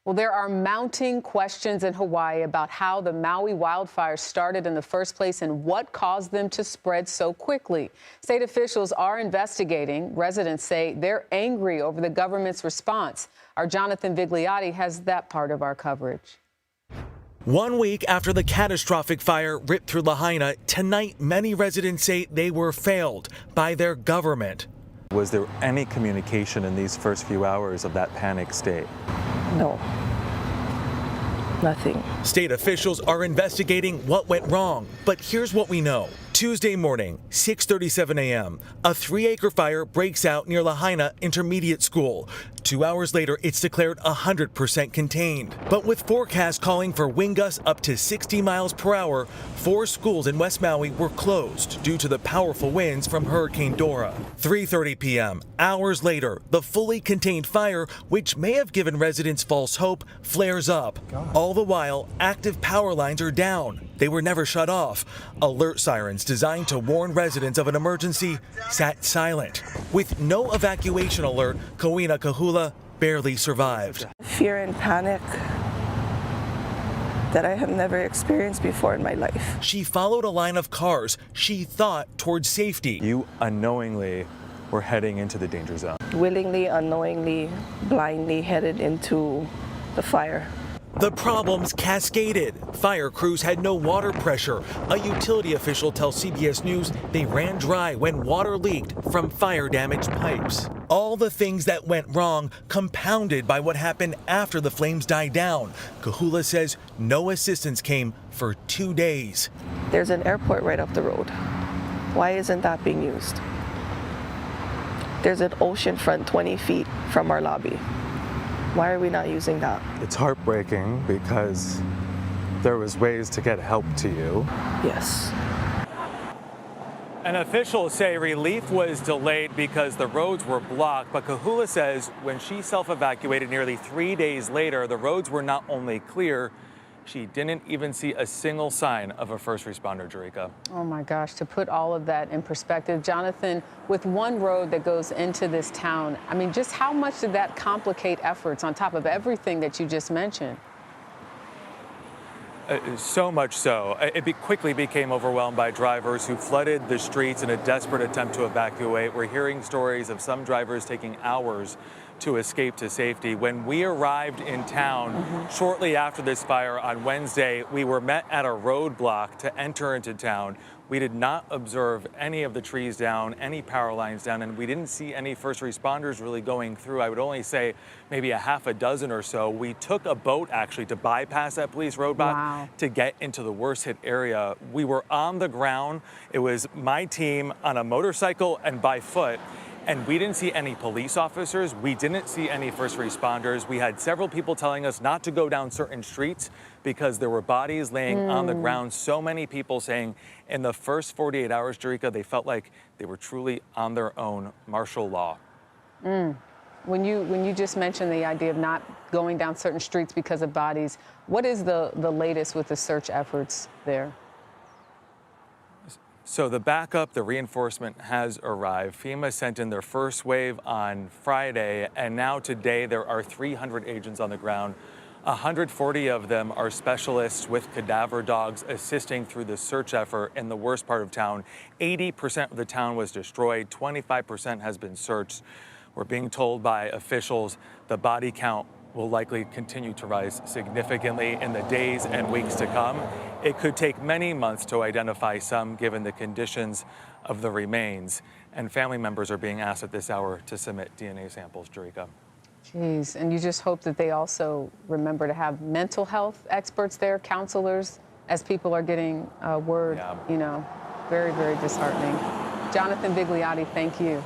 Well, there are mounting questions in Hawaii about how the Maui wildfires started in the first place and what caused them to spread so quickly. State officials are investigating. Residents say they're angry over the government's response. Our Jonathan Vigliotti has that part of our coverage. 1 week after the catastrophic fire ripped through Lahaina, tonight many residents say they were failed by their government. Was there any communication in these first few hours of that panic state? No, nothing. State officials are investigating what went wrong, but here's what we know. Tuesday morning, 6:37 a.m., a 3-acre fire breaks out near Lahaina Intermediate School. 2 hours later, it's declared 100% contained. But with forecasts calling for wind gusts up to 60 miles per hour, 4 schools in West Maui were closed due to the powerful winds from Hurricane Dora. 3:30 p.m., hours later, the fully contained fire, which may have given residents false hope, flares up. All the while, active power lines are down. They were never shut off. Alert sirens designed to warn residents of an emergency sat silent. With no evacuation alert, Kawina Kahula barely survived. Fear and panic that I have never experienced before in my life. She followed a line of cars she thought towards safety. You unknowingly were heading into the danger zone. Willingly, unknowingly, blindly headed into the fire. The problems cascaded. Fire crews had no water pressure. A utility official tells CBS News they ran dry when water leaked from fire-damaged pipes. All the things that went wrong compounded by what happened after the flames died down. Kahula says no assistance came for 2 days. There's an airport right up the road. Why isn't that being used? There's an ocean front 20 feet from our lobby. Why are we not using that? It's heartbreaking because there was ways to get help to you. Yes. And officials say relief was delayed because the roads were blocked, but Kahula says when she self-evacuated nearly 3 days later, the roads were not only clear, she didn't even see a single sign of a first responder, Jerika. Oh my gosh, to put all of that in perspective, Jonathan, with one road that goes into this town, I mean, just how much did that complicate efforts on top of everything that you just mentioned? So much so. It quickly became overwhelmed by drivers who flooded the streets in a desperate attempt to evacuate. We're hearing stories of some drivers taking hours to escape to safety. When we arrived in town shortly after this fire on Wednesday, we were met at a roadblock to enter into town. We did not observe any of the trees down, any power lines down, and we didn't see any first responders really going through. I would only say maybe a half a dozen or so. We took a boat actually to bypass that police roadblock to get into the worst hit area. We were on the ground. It was my team on a motorcycle and by foot. And we didn't see any police officers. We didn't see any first responders. We had several people telling us not to go down certain streets because there were bodies laying on the ground. So many people saying in the first 48 hours, Jerika, they felt like they were truly on their own, martial law. When you just mentioned the idea of not going down certain streets because of bodies, what is the latest with the search efforts there? So the backup, the reinforcement has arrived. FEMA sent in their first wave on Friday, and now today there are 300 agents on the ground. 140 of them are specialists with cadaver dogs assisting through the search effort in the worst part of town. 80% of the town was destroyed, 25% has been searched. We're being told by officials the body count will likely continue to rise significantly in the days and weeks to come. It could take many months to identify some given the conditions of the remains. And family members are being asked at this hour to submit DNA samples, Jerika. Jeez, and you just hope that they also remember to have mental health experts there, counselors, as people are getting word, you know, very, very disheartening. Jonathan Vigliotti, thank you.